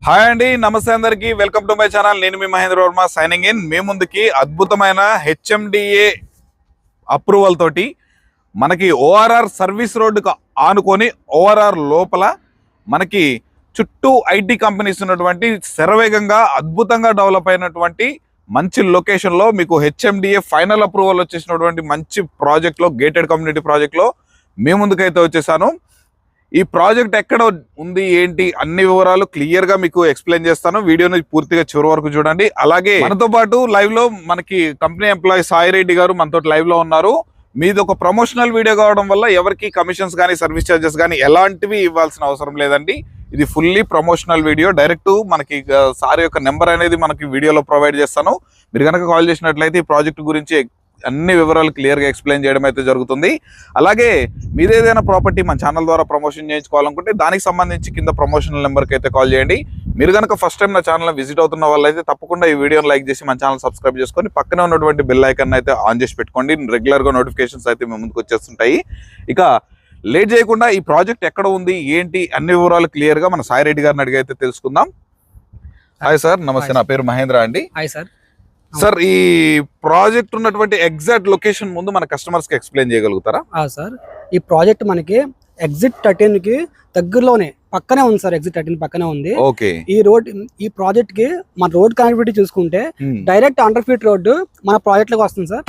Hi అండి, నమస్తే అందరికి. Welcome to my channel. నేను మీ మహేంద్ర వర్మ సైనింగ్ ఇన్. మీ ముందుకి అద్భుతమైన హెచ్ఎండిఏ అప్రూవల్ తోటి మనకి ఓఆర్ఆర్ సర్వీస్ రోడ్డుకు ఆనుకొని ఓఆర్ఆర్ లోపల మనకి చుట్టూ ఐటీ కంపెనీస్ ఉన్నటువంటి శరవేగంగా అద్భుతంగా డెవలప్ అయినటువంటి మంచి లొకేషన్లో మీకు హెచ్ఎండిఏ ఫైనల్ అప్రూవల్ వచ్చేసినటువంటి మంచి ప్రాజెక్ట్లో, గేటెడ్ కమ్యూనిటీ ప్రాజెక్ట్లో మీ ముందుకైతే వచ్చేసాను. ఈ ప్రాజెక్ట్ ఎక్కడ ఉంది ఏంటి అన్ని వివరాలు క్లియర్ గా మీకు ఎక్స్ప్లెయిన్ చేస్తాను. వీడియోని పూర్తిగా చివరి వరకు చూడండి. అలాగే మనతో పాటు లైవ్ లో మనకి కంపెనీ ఎంప్లాయీ సాయి రెడ్డి గారు మనతో లైవ్ లో ఉన్నారు. మీది ఒక ప్రమోషనల్ వీడియో కావడం వల్ల ఎవరికి కమిషన్స్ కానీ సర్వీస్ ఛార్జెస్ కానీ ఎలాంటివి ఇవ్వాల్సిన అవసరం లేదండి. ఇది ఫుల్లీ ప్రమోషనల్ వీడియో. డైరెక్ట్ మనకి సార్ యొక్క నెంబర్ అనేది మనకి వీడియోలో ప్రొవైడ్ చేస్తాను. మీరు కనుక కాల్ చేసినట్లయితే ఈ ప్రాజెక్ట్ గురించి అన్ని వివరాలు క్లియర్గా ఎక్స్ప్లెయిన్ చేయడం అయితే జరుగుతుంది. అలాగే మీరు ఏదైనా ప్రాపర్టీ మన ఛానల్ ద్వారా ప్రమోషన్ చేయించుకోవాలనుకుంటే దానికి సంబంధించి కింద ప్రమోషనల్ నెంబర్కి అయితే కాల్ చేయండి. మీరు కనుక ఫస్ట్ టైం నా ఛానల్ విజిట్ అవుతున్న వాళ్ళైతే తప్పకుండా ఈ వీడియోని లైక్ చేసి మన ఛానల్ సబ్స్క్రైబ్ చేసుకొని పక్కనే ఉన్నటువంటి బెల్ ఐకాన్ అయితే ఆన్ చేసి పెట్టుకోండి. రెగ్యులర్గా నోటిఫికేషన్స్ అయితే మీ ముందుకు వచ్చేస్తుంటాయి. ఇక లేట్ చేయకుండా ఈ ప్రాజెక్ట్ ఎక్కడ ఉంది ఏంటి అన్ని వివరాలు క్లియర్గా మన సాయి రెడ్డి గారిని అడిగి అయితే తెలుసుకుందాం. హాయ్ సార్, నమస్తే. నా పేరు మహేంద్ర అండి. Hi sir. సార్, ఈ ప్రాజెక్ట్ ఉన్నటువంటి ఎగ్జాక్ట్ లొకేషన్ ముందు మన కస్టమర్స్ కి ఎక్స్ప్లెయిన్ చేయగలుగుతారా? సార్, ఈ ప్రాజెక్ట్ మనకి ఎగ్జిట్ 13 కి దగ్గరలోనే పక్కనే ఉంది సార్. ఎగ్జిట్ 13 పక్కనే ఉంది. ఓకే. ఈ ప్రాజెక్ట్ కి మన రోడ్ కనెక్టివిటీ చూసుకుంటే డైరెక్ట్ 100 ఫీట్ రోడ్డు మన ప్రాజెక్ట్ లోకి వస్తుంది సార్.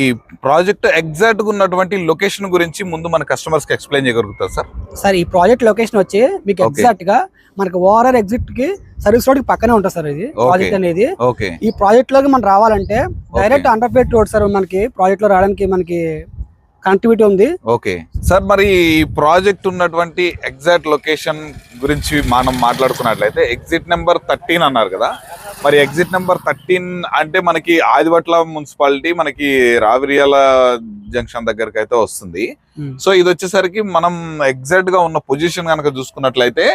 ఈ ప్రాజెక్ట్ ఎగ్జాక్ట్ గా ఉన్నటువంటి లొకేషన్ గురించి ముందు మన కస్టమర్స్ కి ఎక్స్ప్లెయిన్ చేయగలుగుతారు సార్? సార్, ఈ ప్రాజెక్ట్ లొకేషన్ వచ్చి మీకు ఎగ్జాక్ట్ గా మనకి ఓఆర్ఆర్ ఎగ్జిట్ కి సర్వీస్ రోడ్ కి పక్కనే ఉంటుంది సార్. ఇది ప్రాజెక్ట్ అనేది. ఈ ప్రాజెక్ట్ లోకి మనం రావాలంటే డైరెక్ట్ 100 ఫీట్ రోడ్ సార్. మనకి ప్రాజెక్ట్ లో రావడానికి మనకి కనెక్టివిటీ ఉంది. ఓకే సార్, మరి ఈ ప్రాజెక్ట్ ఉన్నటువంటి ఎగ్జాక్ట్ లొకేషన్ గురించి మనం మాట్లాడుకున్నట్లయితే ఎగ్జిట్ నెంబర్ 13 అన్నారు కదా. మరి ఎగ్జిట్ నెంబర్ 13 అంటే మనకి ఆదిబట్ల మున్సిపాలిటీ మనకి రావిరియాల జంక్షన్ దగ్గరకు అయితే వస్తుంది. సో ఇది వచ్చేసరికి మనం ఎగ్జాక్ట్ గా ఉన్న పొజిషన్ కనుక చూసుకున్నట్లయితే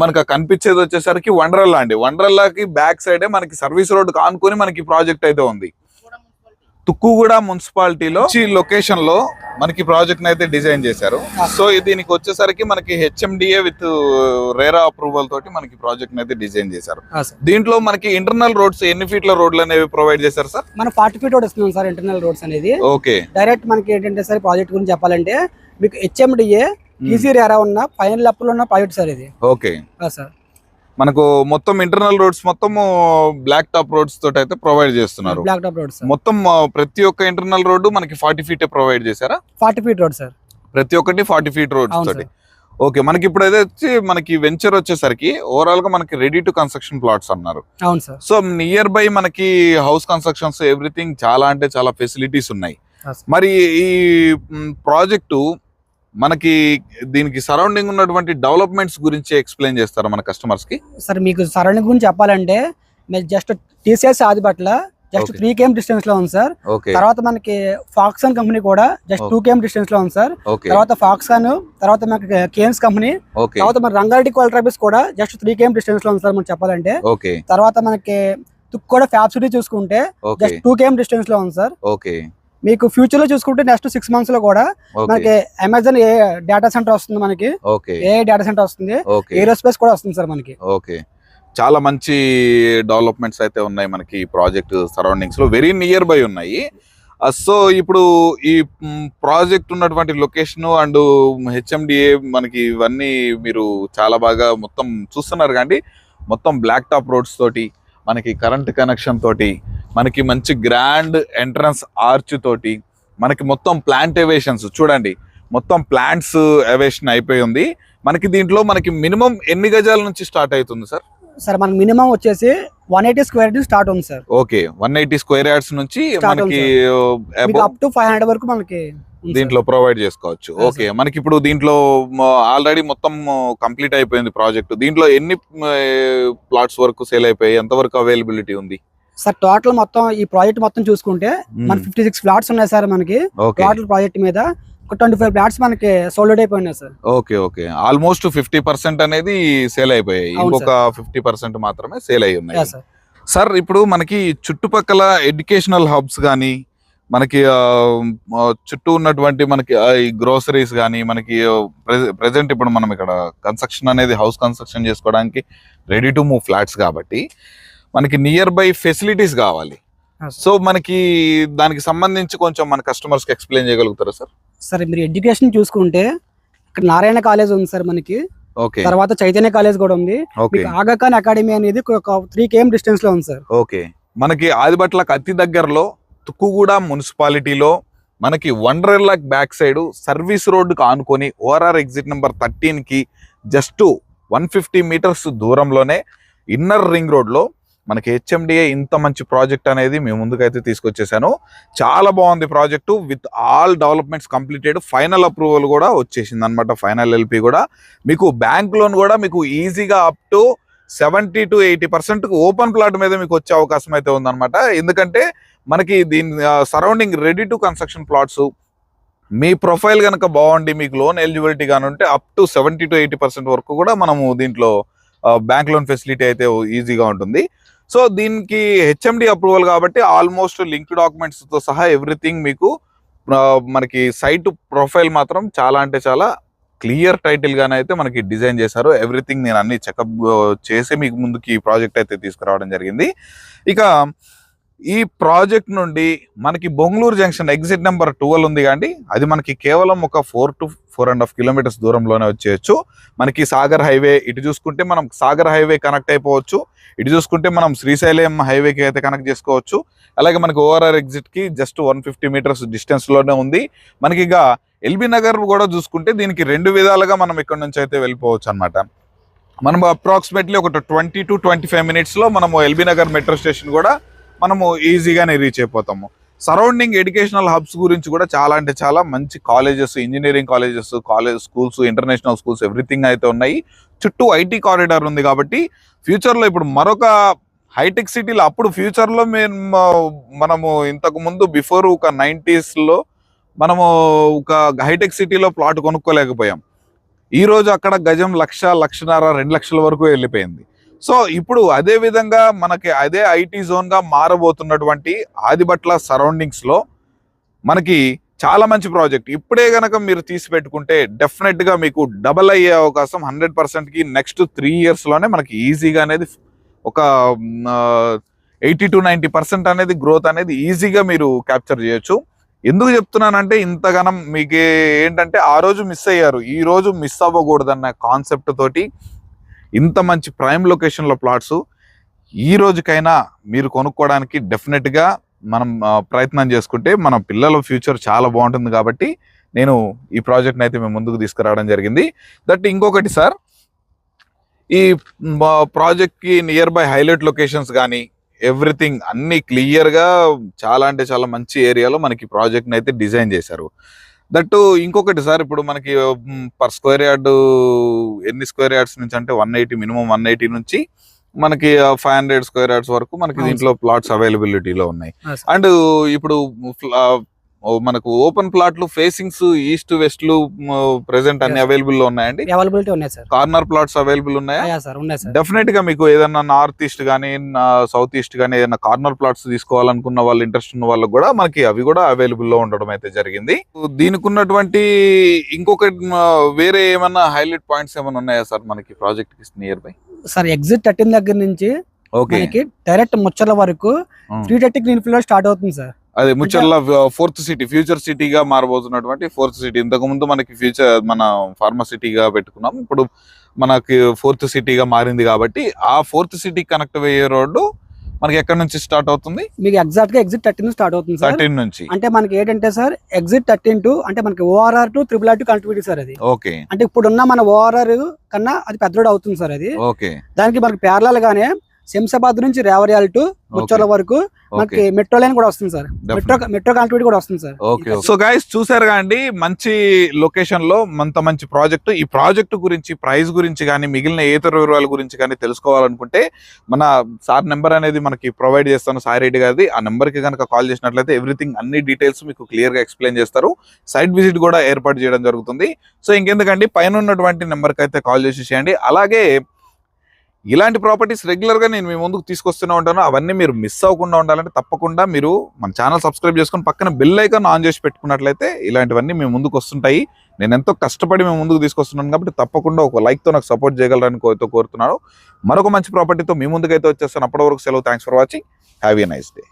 మనకు కనిపించేది వచ్చేసరికి వండర్లా అండి. వండర్లాకి బ్యాక్ సైడే మనకి సర్వీస్ రోడ్ కానుకొని మనకి ప్రాజెక్ట్ అయితే ఉంది. తుక్కుగూడ మున్సిపాలిటీలో ఈ లొకేషన్ లో మనకి ప్రాజెక్ట్ అయితే డిజైన్ చేశారు. సో దీనికి వచ్చేసరికి మనకి హెచ్ఎండిఏ విత్ రేరా అప్రూవల్ తోటి మనకి ప్రాజెక్ట్ అయితే డిజైన్ చేశారు. దీంట్లో మనకి ఇంటర్నల్ రోడ్స్ ఎన్ని ఫీట్ల రోడ్లు అనేవి ప్రొవైడ్ చేశారు సార్? మన 40 ఫీట్ రోడ్ వస్తుంది సార్ ఇంటర్నల్ రోడ్స్ అనేది. ఓకే. డైరెక్ట్ మనకి ఏంటంటే సార్ ప్రాజెక్ట్ గురించి చెప్పాలంటే మీకు హెచ్ఎండిఏ ఈజీ రేరా ఉన్న ఫైనల్ అప్రూవల్ ఉన్న ప్రాజెక్ట్ సార్ ఇది. ఓకే సార్, మనకు మొత్తం ఇంటర్నల్ రోడ్స్ మొత్తం బ్లాక్ టాప్ రోడ్స్ తోటి అయితే ప్రొవైడ్ చేస్తున్నారు. బ్లాక్ టాప్ రోడ్స్ మొత్తం ప్రతి ఒక్క ఇంటర్నల్ రోడ్డు మనకి 40 ఫీట్ ప్రొవైడ్ చేశారా? 40 ఫీట్ రోడ్ సార్. ప్రతి ఒక్కటి 40 ఫీట్ రోడ్స్ తోటి. ఓకే. మనకి ఇప్పుడు ఏదైతే మనకి వెంచర్ వచ్చేసరికి ఓవరాల్ గా మనకి రెడీ టు కన్స్ట్రక్షన్ ప్లాట్స్ అన్నారు. అవును సార్. సో నియర్ బై మనకి హౌస్ కన్స్ట్రక్షన్స్ ఎవ్రీథింగ్ చాలా అంటే చాలా ఫెసిలిటీస్ ఉన్నాయి. మరి ఈ ప్రాజెక్టు మనకి దీనికి సరౌండింగ్ ఉన్నటువంటి డెవలప్మెంట్స్ గురించి ఎక్స్ప్లెయిన్ చేస్తారా మన కస్టమర్స్ కి? సార్, మీకు సరౌండింగ్ గురించి చెప్పాలంటే మీరు just TCS Adibatla just 3 km distance లో ఉంది సార్. తర్వాత మనకి ఫాక్సాన్ కంపెనీ కూడా జస్ట్ 2 km డిస్టెన్స్ లో ఉంది సార్. తర్వాత ఫాక్సాన్, తర్వాత మనకి కేన్స్ కంపెనీ, తర్వాత మన రంగారెడ్డి క్వాలిటీ కూడా జస్ట్ 3 km డిస్టెన్స్ లో ఉంది సార్ మనం చెప్పాలంటే. తర్వాత మనకి తుక్కుగూడ ఫ్యాబ్ సిటీ చూసుకుంటే జస్ట్ 2 km డిస్టెన్స్ లో ఉంది సార్. మీకు ఫ్యూచర్ లో చూసుకుంటే నెక్స్ట్ 6 months లో కూడా మనకి అమెజాన్ ఏ డేటా సెంటర్ వస్తుంది, మనకి ఏ డేటా సెంటర్ వస్తుంది, ఏరోస్పేస్ కూడా వస్తుంది సార్ మనకి. ఓకే. చాలా మంచి డెవలప్మెంట్స్ అయితే ఉన్నాయి మనకి ప్రాజెక్ట్ సరౌండింగ్స్ లో, వెరీ నియర్ బై ఉన్నాయి. సో ఇప్పుడు ఈ ప్రాజెక్ట్ ఉన్నటువంటి లొకేషన్ అండ్ హెచ్ఎండిఏ మనకి ఇవన్నీ మీరు చాలా బాగా మొత్తం చూస్తున్నారు కానీ మొత్తం బ్లాక్ టాప్ రోడ్స్ తోటి మనకి కరెంట్ కనెక్షన్ తోటి మనకి మంచి గ్రాండ్ ఎంట్రన్స్ ఆర్చ్ తోటి మనకి మొత్తం ప్లాంట్ ఎవేషన్స్ చూడండి, మొత్తం ప్లాంట్స్ ఎవేషన్ అయిపోయి ఉంది. మనకి దీంట్లో మనకి మినిమం ఎన్ని గజాల నుంచి స్టార్ట్ అవుతుంది సార్? సార్, మనకి మినిమం వచ్చేసి 180 స్క్వేర్ యార్డ్స్ స్టార్ట్ ఉంది సార్. ఓకే. 180 స్క్వేర్ యార్డ్స్ నుంచి మనకి అప్ టు 500 వరకు మనకి దీంట్లో ప్రొవైడ్ చేసుకోవచ్చు. ఓకే. మనకి ఇప్పుడు దీంట్లో ఆల్రెడీ మొత్తం కంప్లీట్ అయిపోయింది ప్రాజెక్ట్. దీంట్లో ఎన్ని ప్లాట్స్ వరకు సేల్ అయిపోయి ఎంత వరకు అవైలబిలిటీ ఉంది సార్? టోటల్ మొత్తం ఈ ప్రాజెక్ట్ మొత్తం చూసుకుంటే మన 56 ఫ్లాట్స్ ఉన్నాయి సార్ మనకి. టోటల్ ప్రాజెక్ట్ మీద 25 ఫ్లాట్స్ మనకి సోల్డ్ అయిపోయినాయి సార్. ఓకే. ఓకే. ఆల్మోస్ట్ 50% అనేది సేల్ అయిపోయాయి. ఇంకొక 50% మాత్రమే సేల్ అయి ఉన్నాయి సార్. ఇప్పుడు మనకి చుట్టుపక్కల ఎడ్యుకేషనల్ హబ్స్ కానీ మనకి చుట్టూ ఉన్నటువంటి మనకి ఈ గ్రోసరీస్ కానీ మనకి ప్రెసెంట్ ఇప్పుడు మనం ఇక్కడ కన్స్ట్రక్షన్ అనేది హౌస్ కన్స్ట్రక్షన్ చేసుకోవడానికి రెడీ టు మూవ్ ఫ్లాట్స్ కాబట్టి మనకి నియర్ బై ఫెసిలిటీస్ కావాలి. సో మనకి దానికి సంబంధించి కొంచెం మన కస్టమర్స్ కి ఎక్స్ప్లెయిన్ చేయగలుగుతారా సార్? సార్ మీరు ఎడ్యుకేషన్ చూసుకుంటే ఇక్కడ నారాయణ కాలేజ్ ఉంది సార్ మనకి, ఓకే, తర్వాత చైతన్య కాలేజ్ కూడా ఉంది, ఓకే, ఆగా ఖాన్ అకాడమీ అనేది ఒక 3 km డిస్టెన్స్ లో ఉంది సార్. ఓకే, మనకి ఆదిబట్లకు అతి దగ్గరలో తుక్కుగూడ మున్సిపాలిటీలో మనకి వండర్లా బ్యాక్ సైడ్ సర్వీస్ రోడ్డుకు ఆనుకొని ఓఆర్ఆర్ ఎగ్జిట్ నెంబర్ 13 కి జస్ట్ 150 మీటర్స్ దూరంలోనే ఇన్నర్ రింగ్ రోడ్లో మనకి హెచ్ఎండిఏ ఇంత మంచి ప్రాజెక్ట్ అనేది మేము ముందుకైతే తీసుకొచ్చేసాను. చాలా బాగుంది project, with all developments completed, final approval కూడా వచ్చేసింది అనమాట. ఫైనల్ ఎల్పి కూడా మీకు బ్యాంక్ లోన్ కూడా మీకు ఈజీగా up to 70 to 80% open plot మీద మీకు వచ్చే అవకాశం అయితే ఉందన్నమాట. ఎందుకంటే మనకి దీని surrounding ready to construction plots, me profile కనుక బాగుండి మీకు లోన్ ఎలిజిబిలిటీ కానీ ఉంటే అప్ టు 70 to 80% వరకు కూడా మనము దీంట్లో బ్యాంక్ లోన్ ఫెసిలిటీ అయితే ఈజీగా ఉంటుంది. సో దీనికి హెచ్ఎండి అప్రూవల్ కాబట్టి ఆల్మోస్ట్ లింక్ డాక్యుమెంట్స్ తో సహా ఎవ్రీథింగ్ మీకు మనకి సైట్ ప్రొఫైల్ మాత్రం చాలా అంటే చాలా క్లియర్ టైటిల్ గానే అయితే మనకి డిజైన్ చేశారు. ఎవ్రీథింగ్ నేను అన్ని చెకప్ చేసి మీకు ముందుకి ఈ ప్రాజెక్ట్ అయితే తీసుకురావడం జరిగింది. ఇక ఈ ప్రాజెక్ట్ నుండి మనకి బొంగళూరు జంక్షన్ ఎగ్జిట్ నెంబర్ 12 ఉంది కానీ అది మనకి కేవలం ఒక 4 to 4.5 kilometers దూరంలోనే వచ్చేయచ్చు. మనకి సాగర్ హైవే ఇటు చూసుకుంటే మనం సాగర్ హైవే కనెక్ట్ అయిపోవచ్చు, ఇటు చూసుకుంటే మనం శ్రీశైలం హైవేకి అయితే కనెక్ట్ చేసుకోవచ్చు. అలాగే మనకి ఓఆర్ఆర్ ఎగ్జిట్ కి జస్ట్ 150 meters డిస్టెన్స్ లోనే ఉంది. మనకి ఇక ఎల్బీ నగర్ కూడా చూసుకుంటే దీనికి 2 విధాలుగా మనం ఇక్కడ నుంచి అయితే వెళ్ళిపోవచ్చు అనమాట. మనం అప్రాక్సిమేట్లీ ఒక 20 to 25 minutes లో మనము ఎల్బీ నగర్ మెట్రో స్టేషన్ కూడా మనము ఈజీగానే రీచ్ అయిపోతాము. సరౌండింగ్ ఎడ్యుకేషనల్ హబ్స్ గురించి కూడా చాలా అంటే చాలా మంచి colleges, engineering colleges, schools, international schools everything అయితే ఉన్నాయి. చుట్టూ ఐటీ కారిడార్ ఉంది కాబట్టి ఫ్యూచర్లో ఇప్పుడు మరొక హైటెక్ సిటీలో అప్పుడు ఫ్యూచర్లో మనము ఇంతకు ముందు బిఫోర్ ఒక 90s మనము ఒక హైటెక్ సిటీలో ప్లాట్ కొనుక్కోలేకపోయాం. ఈ రోజు అక్కడ గజం 1,00,000, 1,50,000, 2 లక్షల వరకు వెళ్ళిపోయింది. సో ఇప్పుడు అదే విధంగా మనకి అదే ఐటీ జోన్ గా మారబోతున్నటువంటి ఆదిబట్ల సరౌండింగ్స్ లో మనకి చాలా మంచి ప్రాజెక్ట్. ఇప్పుడే గనక మీరు తీసి పెట్టుకుంటే డెఫినెట్ గా మీకు డబల్ అయ్యే అవకాశం 100% కి నెక్స్ట్ 3 years లోనే మనకి ఈజీగా అనేది ఒక 80 to 90% అనేది గ్రోత్ అనేది ఈజీగా మీరు క్యాప్చర్ చేయొచ్చు. ఎందుకు చెప్తున్నానంటే ఇంతగానం మీకు ఏంటంటే ఆ రోజు మిస్ అయ్యారు, ఈ రోజు మిస్ అవ్వకూడదన్న కాన్సెప్ట్ తోటి ఇంత మంచి ప్రైమ్ లొకేషన్లో ప్లాట్స్ ఈ రోజుకైనా మీరు కొనుక్కోవడానికి డెఫినెట్గా మనం ప్రయత్నం చేసుకుంటే మన పిల్లల ఫ్యూచర్ చాలా బాగుంటుంది. కాబట్టి నేను ఈ ప్రాజెక్ట్ని అయితే మేము ముందుకు తీసుకురావడం జరిగింది. దట్ ఇంకొకటి సార్, ఈ ప్రాజెక్ట్కి నియర్ బై హైలైట్ లొకేషన్స్ కానీ ఎవ్రీథింగ్ అన్ని క్లియర్గా చాలా అంటే చాలా మంచి ఏరియాలో మనకి ప్రాజెక్ట్ని అయితే డిజైన్ చేశారు. దట్టు ఇంకొకటి సార్, ఇప్పుడు మనకి పర్ స్క్వేర్ యార్డ్ ఎన్ని స్క్వేర్ యార్డ్స్ నుంచి అంటే 180, మినిమం 180 నుంచి మనకి 500 square yards వరకు మనకి దీంట్లో ప్లాట్స్ అవైలబిలిటీలో ఉన్నాయి. అండ్ ఇప్పుడు మనకు ఓపెన్ ప్లాట్లు ఫేసింగ్స్ ఈస్ట్ వెస్ట్ లు ప్రెసెంట్ అన్ని అవైలబుల్ లో ఉన్నాయండి. అవైలబిలిటీ ఉన్నాయి సార్. కార్నర్ ప్లాట్స్ అవైలబుల్ ఉన్నాయా? డెఫినెట్ గా మీకు ఏదైనా నార్త్ ఈస్ట్ గానీ సౌత్ ఈస్ట్ గానీ ఏదైనా కార్నర్ ప్లాట్స్ తీసుకోవాలనుకున్న వాళ్ళు, ఇంట్రెస్ట్ ఉన్న వాళ్ళకి కూడా మనకి అవి కూడా అవైలబుల్ లో ఉండడం అయితే జరిగింది. దీనికి ఉన్నటువంటి ఇంకొకటి వేరే ఏమన్నా హైలైట్ పాయింట్స్ ఏమైనా ఉన్నాయా సార్ మనకి ప్రాజెక్ట్ కి నియర్ బై? సార్ ఎగ్జిట్ 13 దగ్గర నుంచి మనకి డైరెక్ట్ ముచ్చర్ల వరకు 330 గ్రీన్ ఫీల్డ్ స్టార్ట్ అవుతుంది సార్. అదే ముచ్చర్ల 4th సిటీ, ఫ్యూచర్ సిటీగా మారబోతున్నటువంటి 4th సిటీ. ఇంతకు ముందు మనకి ఫ్యూచర్ మన ఫార్మా సిటీగా పెట్టుకున్నాం, ఇప్పుడు మనకి 4th సిటీగా మారింది. కాబట్టి ఆ 4th సిటీ కనెక్ట్ అయ్యే రోడ్డు మనకి ఎక్కడ నుంచి స్టార్ట్ అవుతుంది? మీకు ఎగ్జాక్ట్ గా ఎగ్జిట్ 13 స్టార్ట్ అవుతుంది సార్. 13 నుంచి అంటే మనకి ఏంటంటే సార్ ఎగ్జిట్ 13 టు అంటే మనకి ORR to RRR connectivity sir అది. ఓకే, అంటే ఇప్పుడు ఉన్న మన ఓఆర్ఆర్ కన్నా అది పెద్ద రోడ్ అవుతుంది సార్ అది. ఓకే, దానికి మనకి ప్యారలల్ గానే శంషాబాద్ నుంచి రేవరియాల్ టు ముచ్చర్ల వరకు మనకి మెట్రో లైన్ కూడా వస్తుంది సార్. మెట్రో కనెక్టివిటీ కూడా వస్తుంది సార్. ఓకే, సో గైస్ చూసారు అండి, మంచి లొకేషన్ లో మంచి ప్రాజెక్ట్. ఈ ప్రాజెక్ట్ గురించి, ప్రైస్ గురించి కానీ మిగిలిన ఇతర వివరాల గురించి కానీ తెలుసుకోవాలనుకుంటే మన సార్ నెంబర్ అనేది మనకి ప్రొవైడ్ చేస్తాను, సాయి రెడ్డి గారిది. ఆ నెంబర్ కి కనుక కాల్ చేసినట్లయితే ఎవ్రీథింగ్ అన్ని డీటెయిల్స్ మీకు క్లియర్ గా ఎక్స్ప్లెయిన్ చేస్తారు. సైట్ విజిట్ కూడా ఏర్పాటు చేయడం జరుగుతుంది. సో ఇంకెందుకండి, పైన ఉన్నటువంటి నెంబర్ కి అయితే కాల్ చేసేసేయండి. అలాగే ఇలాంటి ప్రాపర్టీస్ రెగ్యులర్గా నేను మీ ముందుకు తీసుకొస్తూనే ఉంటాను. అవన్నీ మీరు మిస్ అవ్వకుండా ఉండాలంటే తప్పకుండా మీరు మన ఛానల్ సబ్స్క్రైబ్ చేసుకొని పక్కన బెల్ ఐకాన్ ఆన్ చేసి పెట్టుకున్నట్లయితే ఇలాంటివన్నీ మీ ముందుకు వస్తుంటాయి. నేను ఎంతో కష్టపడి మేము ముందుకు తీసుకొస్తున్నాను కాబట్టి తప్పకుండా ఒక లైక్తో నాకు సపోర్ట్ చేయగలరని కోరుతున్నాను. మరొక మంచి ప్రాపర్టీతో మీ ముందుకైతే వచ్చేస్తాను. అప్పటి వరకు సెలవు. Thanks for watching. Have a nice day.